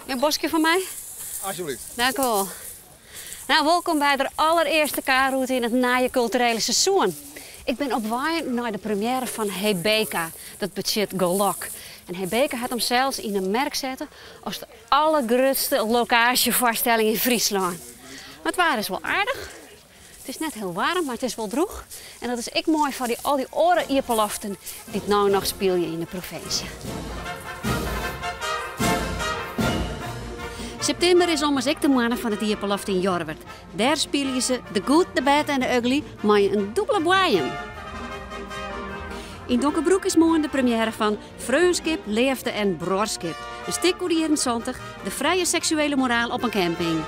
Een bosje van mij? Alsjeblieft. Dank u wel. Nou, welkom bij de allereerste K-route in het naaie culturele seizoen. Ik ben op weg naar de première van Hebeka, dat budget Golok. En Hebeka had hem zelfs in een merk zetten als de allergrootste locagevoorstelling in Friesland. Maar het waar is wel aardig. Het is net heel warm, maar het is wel droog. En dat is ik mooi voor al die oren ierpeloften die het nou nog spelen in de provincie. September is ommers ik de maand van het ierpeloft in Jorwert. Daar spelen ze The Good, The Bad en The Ugly met een dubbele boeien. In Donkerbroek is morgen de première van Vreunskip, Leefde en Broerskip. Een stik over de jaren 20, de vrije seksuele moraal op een camping.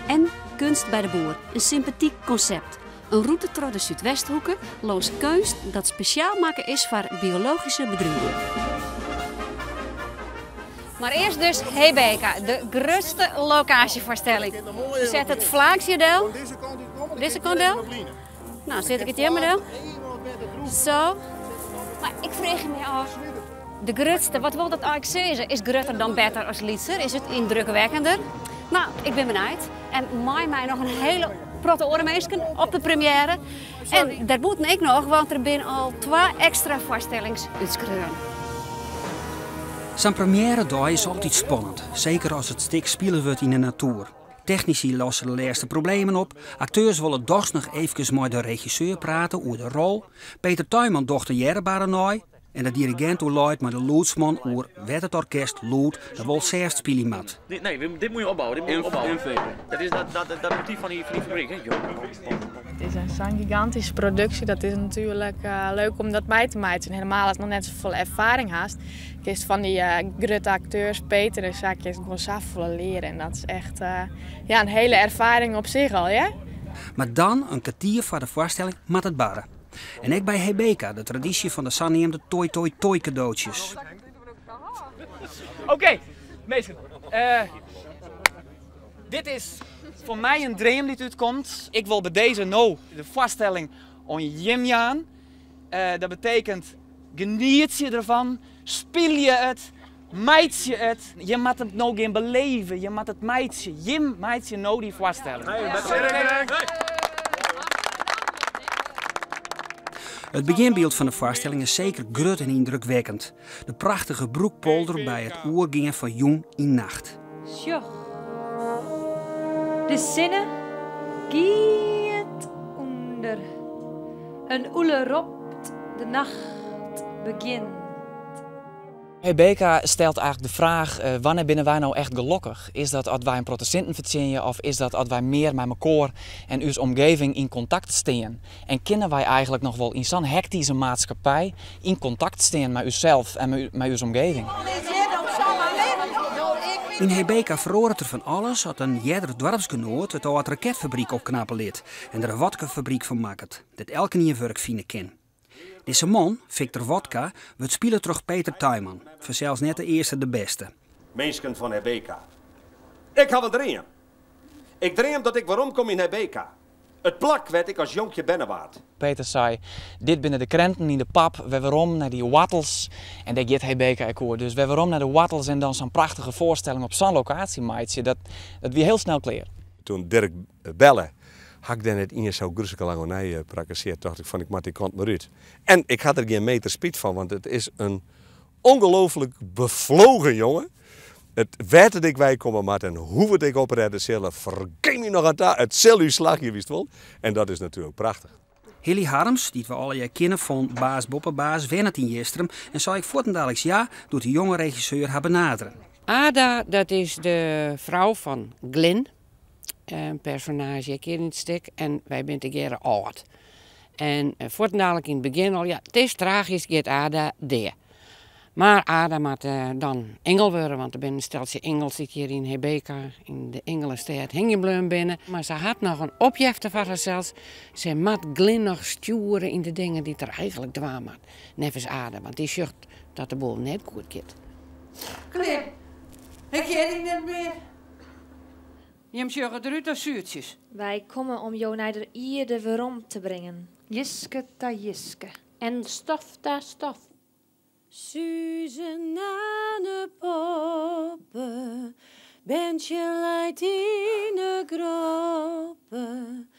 En Kunst bij de Boer, een sympathiek concept. Een route door de Zuidwesthoeken, loos kunst dat speciaal maken is voor biologische bedrijven. Maar eerst dus Hebeka, de grootste locagevoorstelling. Je zet het vlaaksje deel. Deze kant deel? Nou, zet ik het hier maar deel. Zo. Maar ik vraag me af, de grootste, wat wil dat eigenlijk zeggen? Is groter dan beter als Lietser? Is het indrukwekkender? Nou, ik ben benieuwd. En mij nog een hele protte orenmeesken op de première. En daar moet ik nog, want er zijn al 2 extra voorstellings uitgeschreven. Zo'n première dag is altijd spannend, zeker als het stuk spelen wordt in de natuur. Technici lossen de eerste problemen op, acteurs willen doch nog even met de regisseur praten over de rol. Peter Tuinman dochter Jerrebare nooit en de dirigent leidt met de loodsman over wat het orkest lood dat wel zelf spelen moet. Nee, dit moet je opbouwen, dit moet je opbouwen. Dat is dat motief van die fabriek, hè? Het is zo'n gigantische productie, dat is natuurlijk leuk om dat mee te maken. Helemaal als je nog net zoveel ervaring hast. Ik van die grote acteurs, Peter en Zakje, gewoon zoveel leren. En dat is echt een hele ervaring op zich al, ja? Maar dan, een kwartier voor de voorstelling, moet het barren. En ik bij Hebeka, de traditie van de zanneemde toi cadeautjes. Oké, mensen. Dit is voor mij een droom die uitkomt. Ik wil bij deze nou de voorstelling on Jimjaan. Dat betekent geniet je ervan, speel je het, meid je het. Je moet het nou gaan beleven, je moet het meidje. Jim meid je nou die voorstelling. Het beginbeeld van de voorstelling is zeker groot en indrukwekkend. De prachtige broekpolder bij het oergingen van Jong in Nacht. Zo. De zinnen giet onder. Een oele ropt, de nacht begint. Hebeka stelt eigenlijk de vraag, wanneer binnen wij nou echt gelukkig? Is dat als wij een protestanten verzinnen of is dat als wij meer met elkaar en onze omgeving in contact staan? En kunnen wij eigenlijk nog wel in zo'n hectische maatschappij in contact staan met onszelf en met onze omgeving? In Hebeka verhoor het er van alles dat een jeder dorpsgenoot het oude raketfabriek opknappen liet en er een wodkafabriek van maakt, dat elke nieuw werk vinden kan. Deze man, Victor Wodka, wordt spelen terug Peter Tuinman, voor zelfs net de eerste de beste. Mensen van Hebeka. Ik had een droom. Ik droom dat ik waarom kom in Hebeka. Het plak werd ik als jonkje binnenwaard. Peter zei, dit binnen de krenten in de pap, we waarom naar die wattels en daar gaat Hebeka akkoord. Dus we waarom naar de wattels en dan zo'n prachtige voorstelling op zo'n locatie maatje, dat wie heel snel klaar. Toen Dirk bellen, had ik dan het in zo'n grusselijke langonij praktiseerd, dacht ik van ik maak die kant maar uit. En ik had er geen meter spiet van, want het is een ongelooflijk bevlogen jongen. Het weet dat ik wij komen maar en hoe het ik opredden zullen, vergeet me nog aan het het zal u slagje wist wel. En dat is natuurlijk prachtig. Hilly Harms, die we alle kennen van Baas Boppenbaas, went in Jestrum en zou ik voortendaliks ja door de jonge regisseur haar benaderen. Ada, dat is de vrouw van Glenn, een personage ik in het stuk en wij zijn together oud. En voortendaliks in het begin al, ja, het is tragisch, gaat Ada daar. Maar Ada moet dan engel worden, want er zijn een steltje engels die hier in Hebeka, in de Engelenstad, hengebleven binnen. Maar ze had nog een opjefte van haarzelf. Ze moet Glenn nog sturen in de dingen die er eigenlijk dwaan moet. Nevens Ada, want die zegt dat de boel net goed gaat. Glenn, ik ken die niet meer. Je hebt je eruit als zuurtjes. Wij komen om jou naar de ierde waarom te brengen. Jiske ta jiske. En stof ta stof. Suzanne poppen, bent je leidt in de groppen.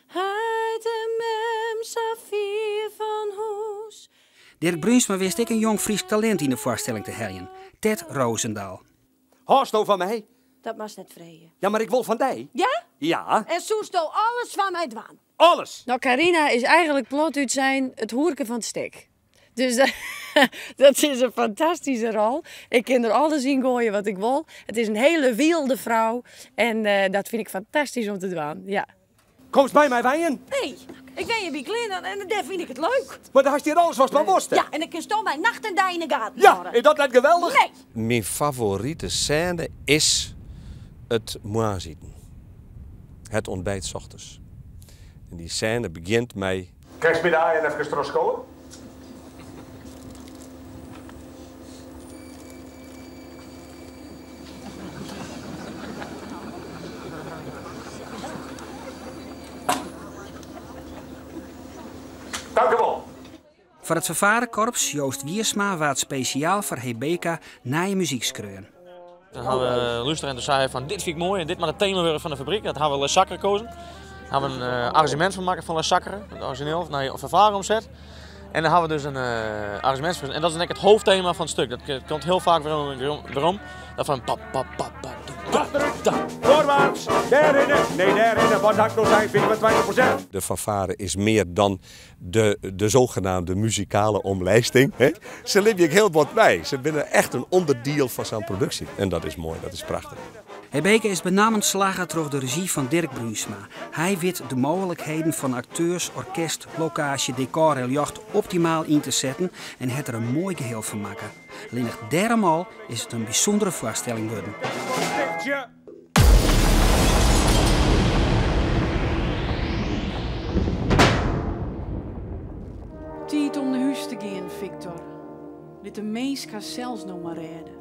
Heid en mem Safir van Hoes. Dirk Bruinsma wist ik een jong Fries talent in de voorstelling te heljen. Ted Roosendaal. Horst nou van mij? Dat was net vrije. Ja, maar ik wil van die. Ja? Ja. En soest al alles van mij dwaan. Alles. Nou, Carina is eigenlijk plot uit zijn het hoerken van het stek. Dus dat is een fantastische rol. Ik kan er alles in gooien wat ik wil. Het is een hele wilde vrouw. En dat vind ik fantastisch om te doen. Ja. Kom eens bij mij wijnen. Nee, ik ben je bij Glenn en daar vind ik het leuk. Maar dan had je hier alles wat van worsten. Ja, en ik kan stond bij nacht en dag in de gaten. Ja, is dat net geweldig? Nee. Mijn favoriete scène is het moazitten. Het ontbijt 's ochtends. En die scène begint met... Kerstmiddag en even stroscoen. Dank u wel. Voor het vervarenkorps Joost Wiersma waard speciaal voor Hebeka naaie muziek schreeuwen. Dan gaan we luisteren en toen zei hij van dit vind ik mooi en dit maar het thema weer van de fabriek. Dat hebben we Les Sacre gekozen. Daar hebben we een arrangement van maken van Les Sacre. Het origineel naar een vervaren omzet. En dan hebben we dus een arrangement van. En dat is denk ik het hoofdthema van het stuk. Dat komt heel vaak waarom. Dat van pap pap pap pap. Voorwaarts, daarin. Nee, daarin. Wat dat nog zijn, vind ik maar 20%. De fanfare is meer dan de zogenaamde muzikale omlijsting. Hè? Ze liep je heel wat bij. Ze zijn echt een onderdeel van zijn productie. En dat is mooi, dat is prachtig. Hebeka is benamend slagen door de regie van Dirk Bruinsma. Hij weet de mogelijkheden van acteurs, orkest, locatie, decor en jacht optimaal in te zetten en het er een mooi geheel van maken. Alleen nog daarom is het een bijzondere voorstelling geworden. Tijd om naar huis te gaan, Victor. Dit de mens kan zelfs nog maar redden.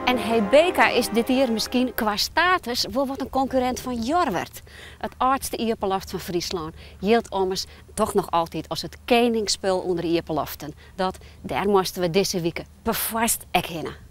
En Hebeka is dit hier misschien qua status wel wat een concurrent van Jorwert. Het oudste ierpeloft van Friesland. Hield ommers toch nog altijd als het koningsspul onder de ierpeloften. Daar moesten we deze week bevast ek heen.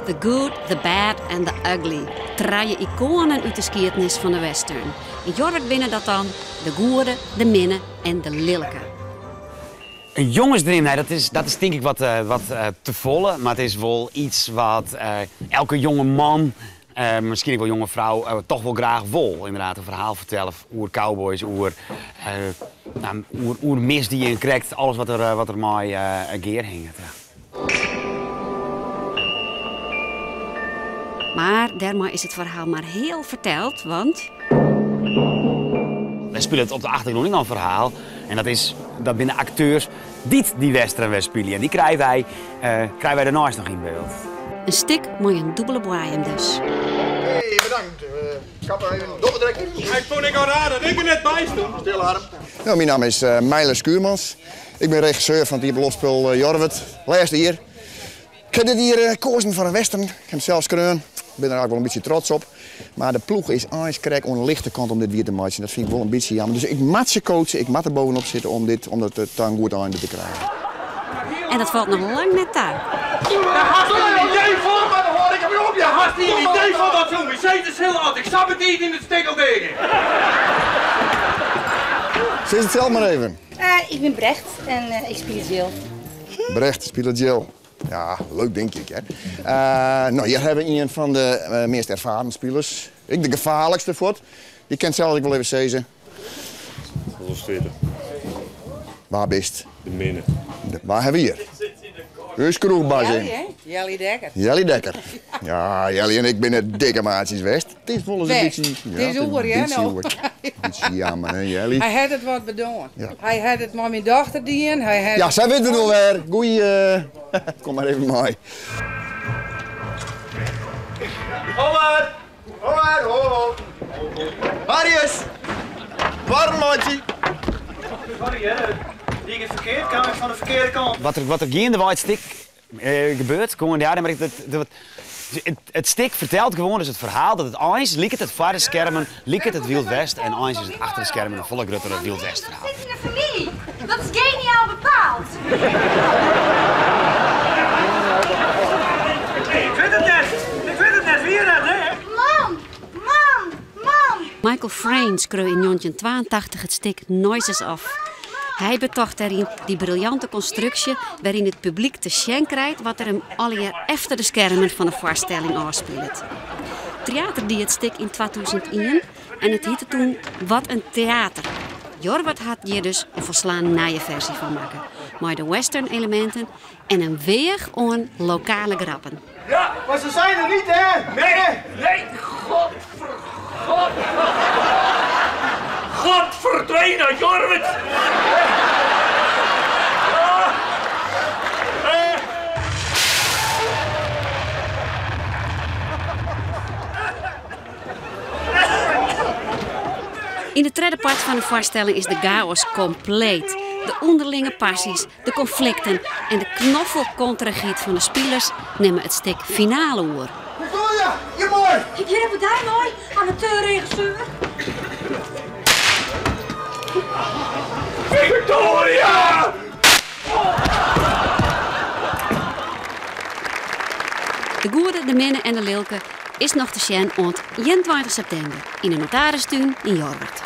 The Good, The Bad and The Ugly. Traaie iconen uit de geschiedenis van de western. In Jorwert binnen dat dan de goede, de minne en de lelijke. Een jongensdream, nee, dat is denk ik wat te volle. Maar het is wel iets wat elke jonge man, misschien ook wel jonge vrouw, toch wel graag wil. Inderdaad, een verhaal vertellen over cowboys, over mis die je krijgt, alles wat er mooi geer hingt. Ja. Maar daarmee is het verhaal maar heel verteld, want... Wij spelen het op de achtergrond nog een verhaal. En dat binnen acteurs die western spelen. En die krijgen wij daarnaast nog in beeld. Een stuk moet een dubbele boeien dus. Hey, bedankt. Ik heb even doorgedrukt. Ik vond ik al raar dat ik er net bij stond. Stil, Harm. Nou, mijn naam is Mijlen Skuurmans. Ik ben regisseur van het ierpelofspel Jorwert. Laatste hier. Ik heb dit hier gekozen voor een western. Ik heb het zelf schreeuwen. Ik ben er eigenlijk wel een beetje trots op. Maar de ploeg is ijskrek aan de lichte kant om dit weer te maken. Dat vind ik wel een beetje jammer. Dus ik moet ze coachen, ik moet er bovenop zitten om het een goed einde te krijgen. En dat valt nog lang net daar. Daar had je een idee voor, maar dan hoor ik hem op. Je had hier een idee voor wat doen. Je zet het heel uit. Ik snap het niet in het stekeldegen. Zeg het zelf maar even. Ik ben Brecht en ik speel Jill. Brecht speelt Jill. Ja, leuk denk ik. Hè. Nou, hier hebben we een van de meest ervaren spelers. Ik de gevaarlijkste voor. Je kent zelf wel even zeggen. Dat was tweede. Waar best? De minne. Waar hebben we hier? Dus kroegbas in. Jelly Dekker. Jelly Dekker. Ja, Jelly en ik ben het dikke maatjes West. Het is volgens een beetje... Het is oer, hè, nou. Een beetje jammer, hè, Jelly? Hij had het wat bedoeld. Ja. Hij had het met mijn dochter dien. Ja, zij weet het alweer. Goeie... Kom maar even mooi. Howard! Howard! Marius! Warm lontje! Sorry hè, die is verkeerd, kan ik van de verkeerde kant. Wat er gaande bij het stik gebeurt, gewoon ja, maar het stik vertelt gewoon dus het verhaal dat het eens liekt het voor de schermen, liekt het Wild West en eens is het achter de schermen een volle grotere Wild West verhaal. Dat is in de familie. Dat is geniaal bepaald. Ik weet het net, wie je dat, hè? Mam! Michael Frayn kreeg in 1982 het stuk Noises af. Hij betocht daarin die briljante constructie waarin het publiek te zien krijgt wat er hem alweer efter de schermen van de voorstelling afspeelt. Theater die het stuk in 2001 en het heette toen Wat een theater. Jorwert had hier dus een verslaan nieuwe versie van maken. Maar de western elementen en een weeg aan lokale grappen. Ja, maar ze zijn er niet, hè? Nee! Godverdwenen, Jorwert! In de tweede part van de voorstelling is de chaos compleet. De onderlinge passies, de conflicten en de knoffelcontragiet van de spelers nemen het stuk finale oer. Wat doe je? Je mooi! Ik heb daar mooi, amateurregisseur. Victoria! De Goede, de Minne en de Lilke is nog te zien op 21 september in de Notaristuin in Jorwert.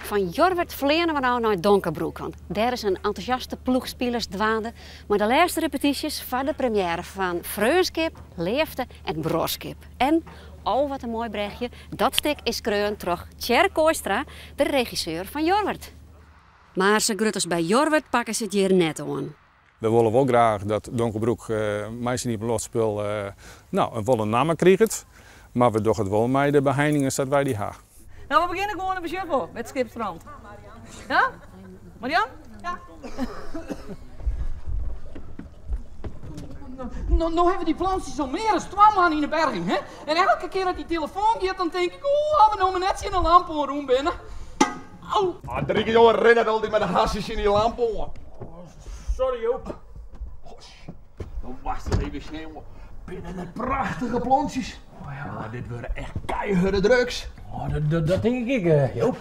Van Jorwert verlenen we nou naar Donkerbroek, want daar is een enthousiaste ploeg spelers dwaande. Maar de laatste repetities van de première van Freunskip, Leefte en Broskip. En, oh wat een mooi berichtje, dat stuk is kreun terug Tjer Kooistra, de regisseur van Jorwert. Maar ze grutters bij Jorwert pakken ze het hier net aan. We willen wel graag dat Donkerbroek meisje die op lotspel een volle naam krijgt. Maar we doen het wel met de beheiningen dat wij die hebben. Nou, we beginnen gewoon op de shuffle met Schipstrand. Ja? Marian? Ja. Nou hebben die plantjes zo meer dan 2 man in de berging, hè? En elke keer dat die telefoon gaat, dan denk ik, we nou maar net zien een lamp roem binnen. Au! 3 jongen rennen al die met de hasjes in die lamp. Sorry, Joop. Dan was het even sneeuw. Binnen de prachtige plantjes. Oh ja, dit worden echt keiharde drugs. Oh, dat denk ik, Joop.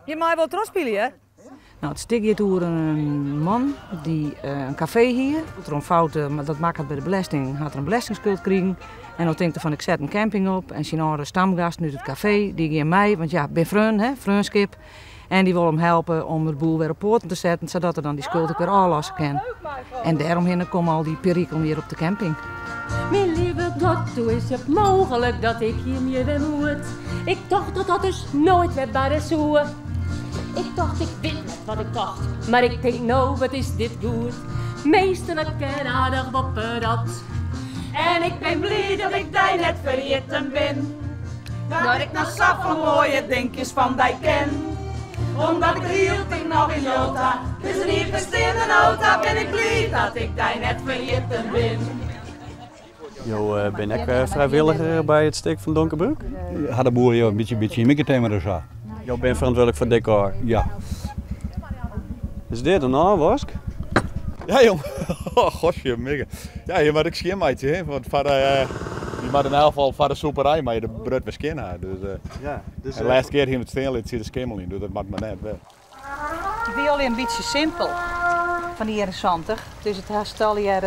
Je mag wel trots spelen, hè? Nou, het stuk hier door een man die een café hier. Er een fout, maar dat maakt het bij de belasting. Had er een belastingsschuld gekregen. En dan denkt hij van ik zet een camping op. En zijn andere stamgast nu het café, die ging mij, want ja, ik ben Freun, hè, Freunskip. En die wil hem helpen om het boel weer op poten te zetten, zodat er dan die schuld ook weer aflossen kan. En daaromheen komen al die perikelen weer op de camping. Mijn lieve Lotto, is het mogelijk dat ik hiermee weer moet? Ik dacht dat dat dus nooit werd bij de zoe. Ik dacht, ik weet net wat ik dacht, maar ik denk nou, wat is dit goed? Meesten ik ken aardig wappen dat. En ik ben blij dat ik daar net vergeten ben. Dat ik nog zoveel mooie dingetjes van die ken. Omdat ik hield ik nog in Jota. Dus een hier bestaande nota ben ik blij dat ik daar net vergeten ben. Jo, ben ik vrijwilliger bij het stuk van Donkerbroek? Had de boer een beetje in mijn thema dus. Jo, ben verantwoordelijk voor decor. Ja. Is dit een aanwask? Ja, jong. Oh, gosje, mega. Ja, je moet ook scheenmaatje, hè? Want die moet in ieder geval voor de soeperij, maar de brood weer scheen had. Dus de laatste keer hier met steenlid zit de schemel in, dus dat maakt me net weg. Ik wil alleen een beetje simpel van die jaren 70. Dus het herstel hier,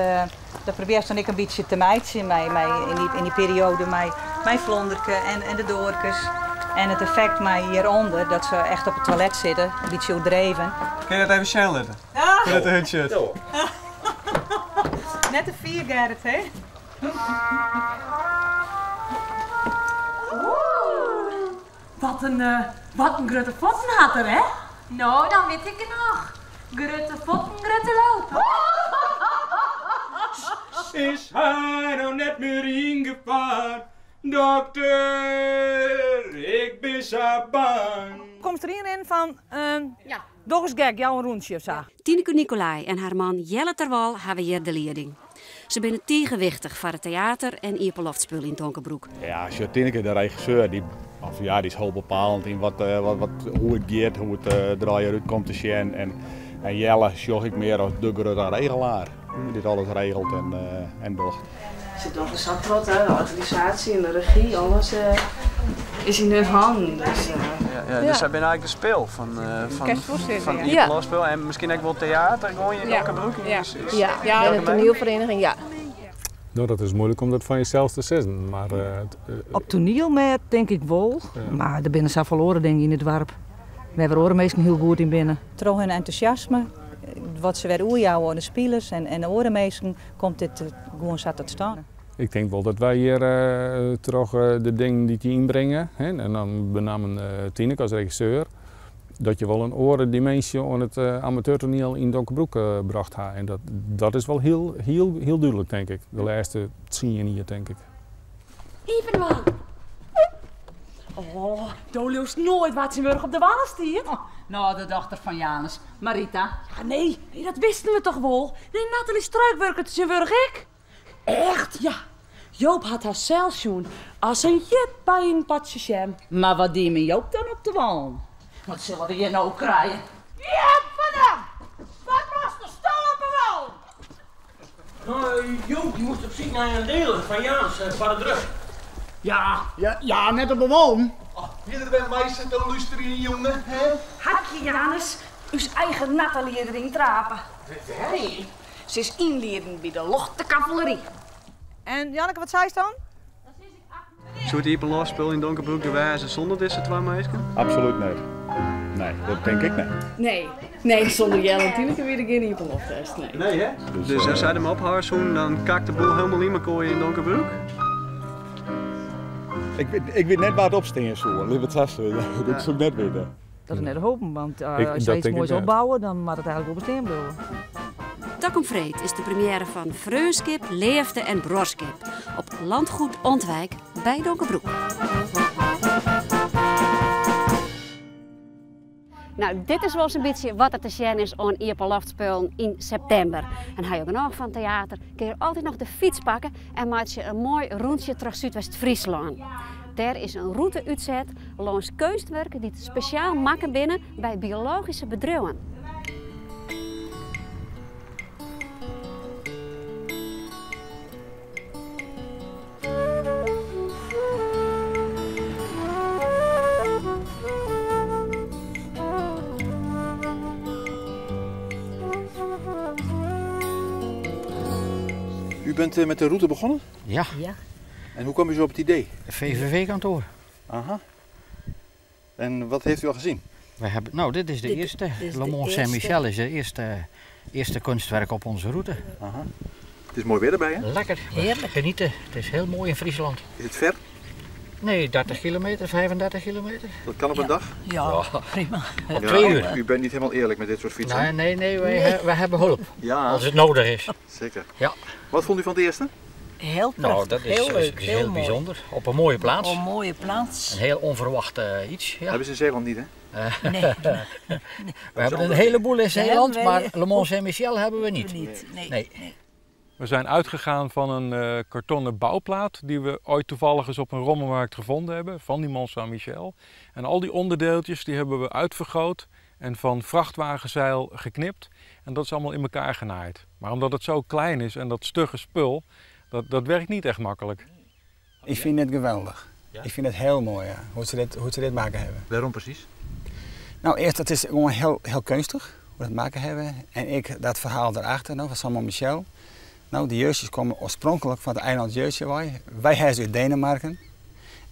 dat probeer dan ik een beetje te mijten in die periode met mijn vlonderke en de doorkes. En het effect mij hieronder, dat ze echt op het toilet zitten, een beetje overdreven. Kun je dat even shell letten? Ja. Met een hundshirt. Net een 4 Gerrit, hè? Wat een grote fotten had er, hè? Nou, dan weet ik het nog. Grutte foppen, grutte lopen. Is hij nou net meer in gevaar? Dokter, ik ben zo bang. Komt er in van, ja, doch eens gek, jouw rondje of zo. Tineke Nicolai en haar man Jelle Terwal hebben hier de leiding. Ze zijn tegenwichtig voor het theater en Ieperloftspul in Donkerbroek. Ja, Tineke, de regisseur, die is heel bepalend in hoe het gaat, hoe het draaien uit komt te zien. En Jelle zag ik meer als de grote regelaar. Die dit alles regelt en docht. Ze toch een saprot, de organisatie en de regie, alles is in hun handen. Dus, dus zij ben eigenlijk de speel van Ieperloftspul en misschien ook wel theater, gewoon in Donkerbroek. Ja, de toneelvereniging, ja. Nou, dat is moeilijk om dat van jezelf te zeggen, maar... Op toneel met denk ik wel, maar er binnen zijn verloren denk ik in het dorp. We hebben er meestal heel goed in binnen. Door hun enthousiasme, wat ze weer oerjouwen aan de spelers en de orenmeesten, komt dit gewoon zat tot staan. Ik denk wel dat wij hier toch de dingen die inbrengen, hè, en dan benamen Tineke als regisseur, dat je wel een orendimensie aan het amateurtoneel in Donkerbroek bracht haar. En dat is wel heel duidelijk, denk ik. De laatste 10 jaar hier, denk ik. Even man. Oh, Dolio's nooit wat ze weer op de wallen stiert. Oh, nou, de dochter van Janus, Marita. Ja, nee, dat wisten we toch wel. Nee, Nathalie Struikwerker, ze weer ik. Echt? Ja. Joop had haar zelfs doen als een jip bij een patje jam. Maar wat die met Joop dan op de wal? Wat zullen we hier nou krijgen? Ja, vanaf! Wat was de stal op de wal? Joop, die moest op zoek naar een deler van Jaans, van de druk. Ja, net op de wal. Iedereen bij mij zit te luisteren, jongen. Hakje, Janus. Uw eigen Nathalie erin trapen. Nee, ze is inleidend bij de lochte cavalerie. En Janneke, wat zei ze dan? Zou het Ieperloftspul in Donkerbroek de wijze zonder deze twee meisjes? Absoluut niet. Nee, dat denk ik niet. Nee, zonder Jelle en Tineke weer geen Ieperloftfest. Nee, hè? Dus als zij hem ophouden, dan kakt de boel helemaal in elkaar in Donkerbroek? Ik weet net waar het opsteen zo, lieve Tassen. Dat zou ik net weten. Dat is net hopen, want als je iets moois opbouwen, dan mag het eigenlijk wel bestaan blijven. Takkum Vreed is de première van Vreunskip, Leefde en Broskip op Landgoed Ontwijk bij Donkerbroek. Nou, dit is wel eens een beetje wat het te zien is aan Ieperloftspul in september. En hij ook nog van theater, kun je altijd nog de fiets pakken en maak je een mooi rondje terug Zuidwest-Friesland. Daar is een route uitzet langs kunstwerken die het speciaal maken binnen bij biologische bedrijven. U bent met de route begonnen? Ja. En hoe kwam u zo op het idee? VVV-kantoor. Aha. En wat heeft u al gezien? We hebben, dit is de eerste. Le Mont Saint-Michel is het eerste kunstwerk op onze route. Aha. Het is mooi weer erbij, hè? Lekker, heerlijk genieten. Het is heel mooi in Friesland. Is het ver? Nee, 30 kilometer, 35 kilometer. Dat kan op een dag? Ja, prima. Op Ja, 2 uur. U bent niet helemaal eerlijk met dit soort fietsen. Nee, wij hebben hulp. Ja. Als het nodig is. Zeker. Ja. Wat vond u van het eerste? Heel prachtig, Nou, dat is heel leuk, heel bijzonder. Op een mooie plaats. Op een mooie plaats. Een heel onverwacht iets. Ja. Hebben ze in Zeeland niet, hè? Nee. We hebben een heleboel in Zeeland, maar Le Mont Saint-Michel hebben we niet. Nee. We zijn uitgegaan van een kartonnen bouwplaat die we ooit toevallig eens op een rommelmarkt gevonden hebben, van die Mont Saint-Michel. En al die onderdeeltjes die hebben we uitvergroot en van vrachtwagenzeil geknipt. En dat is allemaal in elkaar genaaid. Maar omdat het zo klein is en dat stugge spul, dat werkt niet echt makkelijk. Ik vind het geweldig. Ja? Ik vind het heel mooi, ja, hoe ze dit maken hebben. Waarom precies? Nou, eerst, het is gewoon heel kunstig hoe we het maken hebben. En dat verhaal daarachter van Saint Michel. Nou, die jeugdjes komen oorspronkelijk van het eiland Jeugdje. Wij hebben ze uit Denemarken.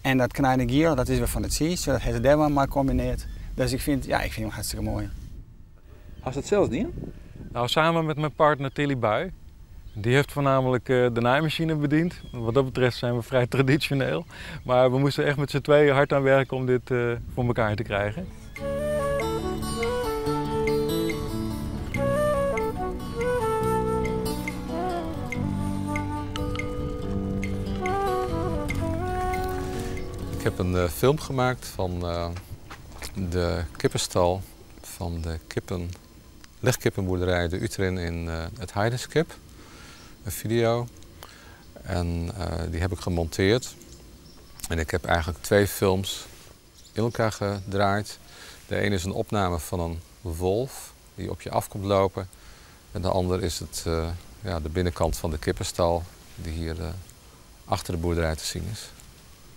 En dat kleine gier, dat is weer van het zee, zodat hij het daar maar combineert. Dus ik vind hem hartstikke mooi. Had het zelfs niet? Nou, samen met mijn partner Tilly Bui. Die heeft voornamelijk de naaimachine bediend. Wat dat betreft zijn we vrij traditioneel. Maar we moesten echt met z'n tweeën hard aan werken om dit voor elkaar te krijgen. heb een film gemaakt van de kippenstal van de legkippenboerderij de Utrecht in het Heidenskip. Een video. En die heb ik gemonteerd. En ik heb eigenlijk 2 films in elkaar gedraaid. De ene is een opname van een wolf die op je af komt lopen. En de andere is de binnenkant van de kippenstal die hier achter de boerderij te zien is.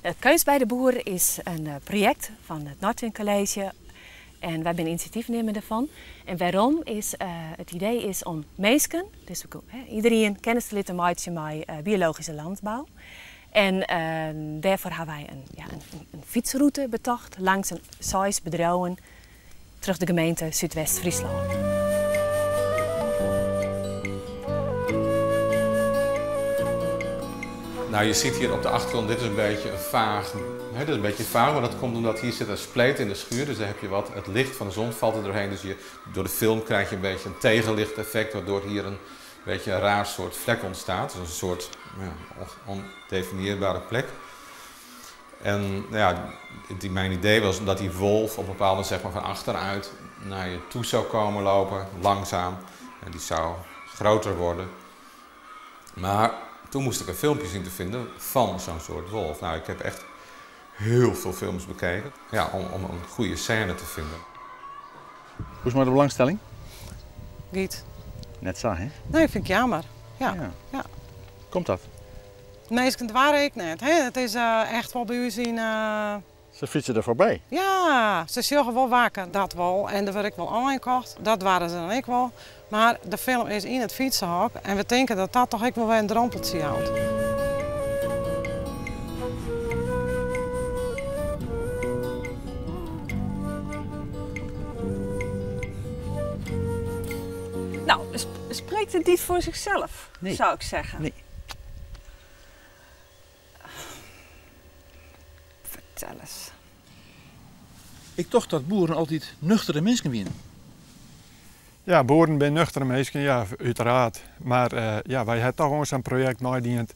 Het Kunst bij de Boer is een project van het Noordwind College en wij zijn initiatiefnemer daarvan. En waarom is het idee is om mensen, dus iedereen kennis te laten maken met biologische landbouw. En daarvoor hebben wij een fietsroute betocht langs een 6 bedrijven terug de gemeente Zuidwest-Friesland. Nou, je ziet hier op de achtergrond, dit is een beetje vaag. Dit is een beetje vaag, maar dat komt omdat hier zit een spleet in de schuur. Dus daar heb je wat, het licht van de zon valt er doorheen. Dus door de film krijg je een beetje een tegenlichteffect, waardoor hier een beetje een raar soort vlek ontstaat. Dus een soort ondefinieerbare plek. En mijn idee was dat die wolf op een bepaalde manier van achteruit naar je toe zou komen lopen, langzaam. En die zou groter worden. Maar toen moest ik een filmpje zien te vinden van zo'n soort wolf. Nou, ik heb echt heel veel films bekeken om een goede scène te vinden. Hoe is het met de belangstelling? Giet. Net zo, hè? Nee, vind ik jammer. Ja. Komt dat? Meestal waren ik net. Hè? Het is echt wel bij u zien. Ze fietsen er voorbij. Ja, ze zeggen wel wakker, dat wel. En daar werd ik wel aangekocht. Dat waren ze dan ik wel. Maar de film is in het fietsenhok en we denken dat dat toch ook wel weer een drompeltje houdt. Nou, spreekt het niet voor zichzelf, Nee. zou ik zeggen. Nee. Vertel eens. Ik dacht dat boeren altijd nuchtere mensen zijn. Ja, boeren zijn nuchtere mensen, ja, uiteraard. Maar wij hebben toch ons een project nagediend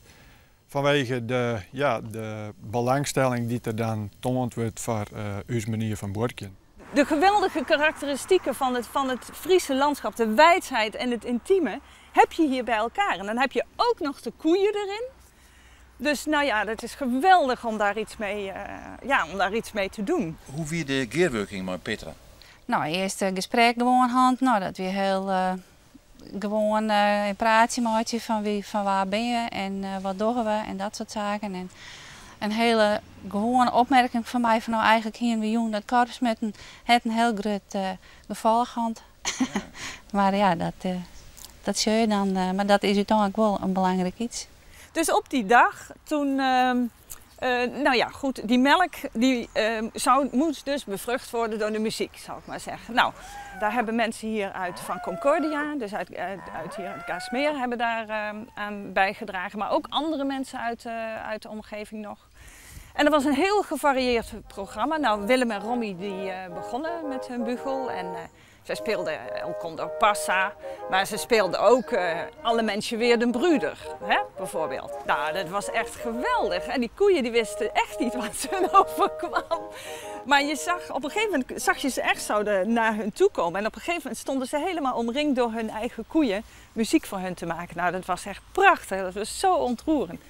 vanwege de belangstelling die er dan toont wordt voor uw manier van boerken. De geweldige karakteristieken van het Friese landschap, de wijsheid en het intieme, heb je hier bij elkaar. En dan heb je ook nog de koeien erin. Dus nou ja, het is geweldig om daar iets mee, te doen. Hoe wie de gearworking met Petra? Nou, eerst het gesprek gewoon hand. Nou, dat we heel gewoon een praatje maken van waar ben je en wat doen we en dat soort zaken. En een hele gewone opmerking van mij van nou eigenlijk hier in Wioen dat korpsmetten het een heel groot gevolg had. Maar ja, dat zie je dan, maar dat is uiteindelijk wel een belangrijk iets. Dus op die dag, toen, die melk moest dus bevrucht worden door de muziek, zou ik maar zeggen. Nou, daar hebben mensen hier van Concordia, dus uit hier uit Gaasmeer, hebben daar aan bijgedragen. Maar ook andere mensen uit de omgeving nog. En er was een heel gevarieerd programma. Nou, Willem en Romy die begonnen met hun bugel. En zij speelden El Condor Passa, maar ze speelden ook Alle Mensen weer den Bruder, hè, bijvoorbeeld. Nou, dat was echt geweldig. En die koeien die wisten echt niet wat ze hun overkwam. Maar op een gegeven moment zag je ze echt zo naar hun toe komen. En op een gegeven moment stonden ze helemaal omringd door hun eigen koeien muziek voor hun te maken. Nou, dat was echt prachtig. Dat was zo ontroerend.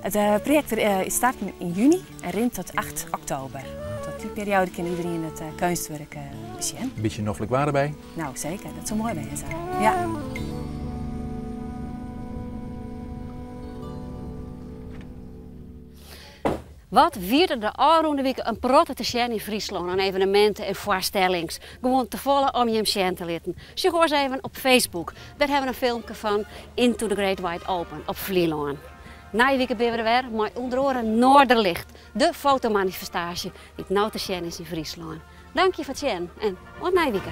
Het project start in juni en rint tot 8 oktober. Tot die periode kan iedereen het kunstwerk bezien. Een beetje noffelijk waar erbij? Nou zeker, dat zou mooi zijn. Ja. Wat vierde de aanroende week een protte te zien in Friesland aan evenementen en voorstellings. Gewoon te volgen om je hem zien te laten. Zie gewoon eens even op Facebook. Daar hebben we een filmpje van Into the Great Wide Open op Vlieland. Na week ben we er weer met onder andere Noorderlicht, de fotomanifestatie die nou te zien is in Friesland. Dank je voor het zien en tot na week.